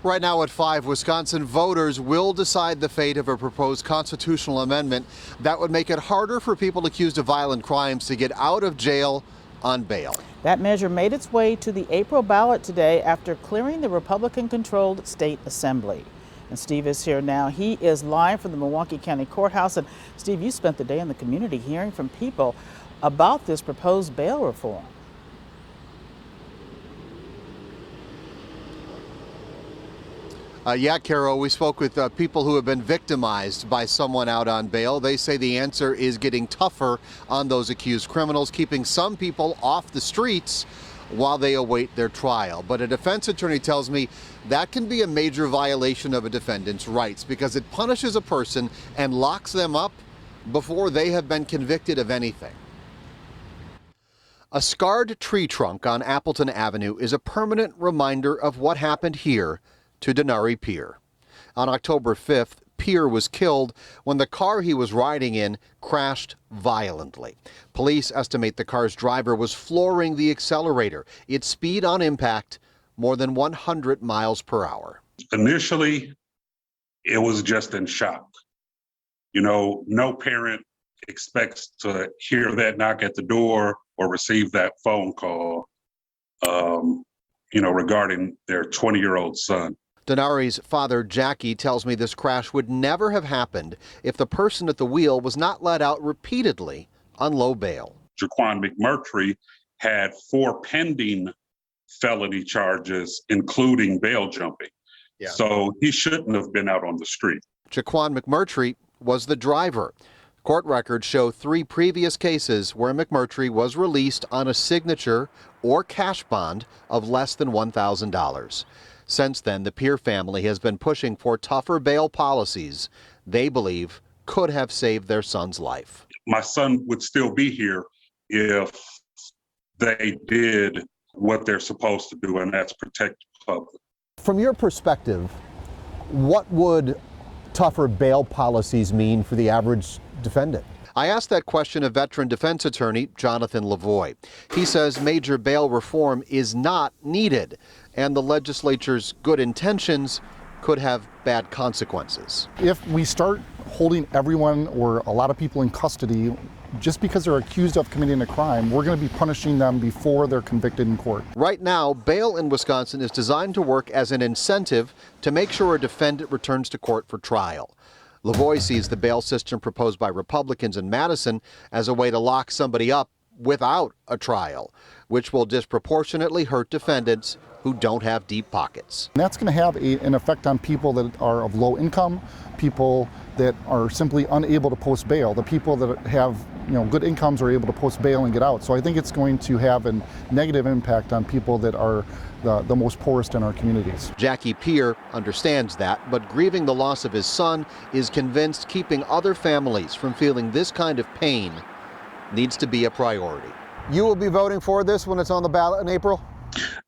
Right now at 5, Wisconsin voters will decide the fate of a proposed constitutional amendment that would make it harder for people accused of violent crimes to get out of jail on bail. That measure made its way to the April ballot today after clearing the Republican-controlled state assembly. And Steve is here now. He is live from the Milwaukee County Courthouse. And Steve, you spent the day in the community hearing from people about this proposed bail reform. Yeah, Carol, we spoke with people who have been victimized by someone out on bail. They say the answer is getting tougher on those accused criminals, keeping some people off the streets while they await their trial. But a defense attorney tells me that can be a major violation of a defendant's rights because it punishes a person and locks them up before they have been convicted of anything. A scarred tree trunk on Appleton Avenue is a permanent reminder of what happened here to Danari Peer. On October 5th, Peer was killed when the car he was riding in crashed violently. Police estimate the car's driver was flooring the accelerator. Its speed on impact more than 100 miles per hour. Initially, it was just in shock. You know, no parent expects to hear that knock at the door or receive that phone call, regarding their 20-year-old son. Danari's father, Jackie, tells me this crash would never have happened if the person at the wheel was not let out repeatedly on low bail. Jaiquann McMurtry had 4 pending felony charges, including bail jumping. Yeah. So he shouldn't have been out on the street. Jaiquann McMurtry was the driver. Court records show 3 previous cases where McMurtry was released on a signature or cash bond of less than $1,000. Since then, the Peer family has been pushing for tougher bail policies they believe could have saved their son's life. My son would still be here if they did what they're supposed to do, and that's protect the public. From your perspective, what would tougher bail policies mean for the average defendant? I asked that question of veteran defense attorney Jonathan Lavoie. He says major bail reform is not needed, and the legislature's good intentions could have bad consequences. If we start holding everyone or a lot of people in custody just because they're accused of committing a crime, we're going to be punishing them before they're convicted in court. Right now, bail in Wisconsin is designed to work as an incentive to make sure a defendant returns to court for trial. Lavoie sees the bail system proposed by Republicans in Madison as a way to lock somebody up without a trial, which will disproportionately hurt defendants who don't have deep pockets. And that's going to have an effect on people that are of low income, people that are simply unable to post bail. The people that have good incomes are able to post bail and get out. So I think it's going to have a negative impact on people that are the most poorest in our communities. Jackie Peer understands that, but grieving the loss of his son is convinced keeping other families from feeling this kind of pain needs to be a priority. You will be voting for this when it's on the ballot in April?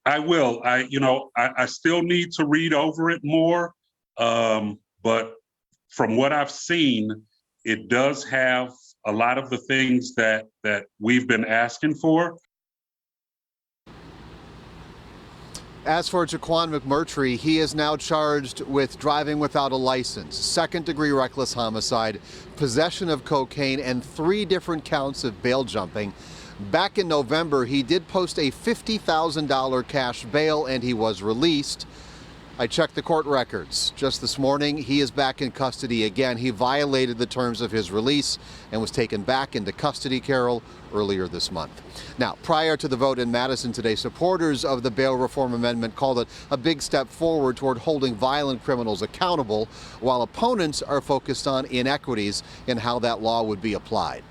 I will. I still need to read over it more, but from what I've seen, it does have a lot of the things that we've been asking for. As for Jaiquann McMurtry, he is now charged with driving without a license, second-degree reckless homicide, possession of cocaine, and 3 different counts of bail jumping. Back in November, he did post a $50,000 cash bail, and he was released. I checked the court records. Just this morning, he is back in custody again. He violated the terms of his release and was taken back into custody, Carol, earlier this month. Now, prior to the vote in Madison today, supporters of the bail reform amendment called it a big step forward toward holding violent criminals accountable, while opponents are focused on inequities in how that law would be applied.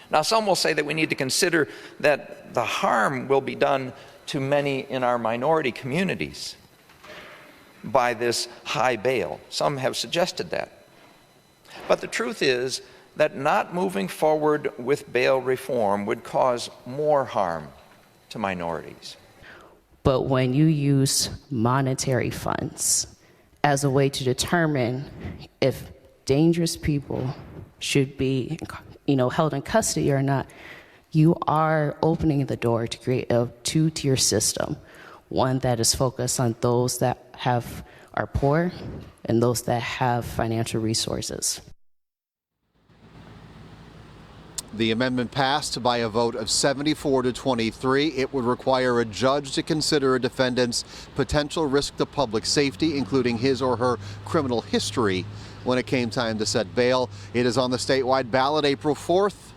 Now, some will say that we need to consider that the harm will be done to many in our minority communities by this high bail. Some have suggested that. But the truth is that not moving forward with bail reform would cause more harm to minorities. But when you use monetary funds as a way to determine if dangerous people should be held in custody or not, you are opening the door to create a 2-tier system one that is focused on those that are poor and those that have financial resources. The amendment passed by a vote of 74 to 23. It would require a judge to consider a defendant's potential risk to public safety, including his or her criminal history, when it came time to set bail. It is on the statewide ballot April 4th.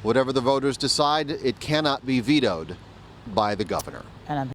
Whatever the voters decide, it cannot be vetoed by the governor. And I'm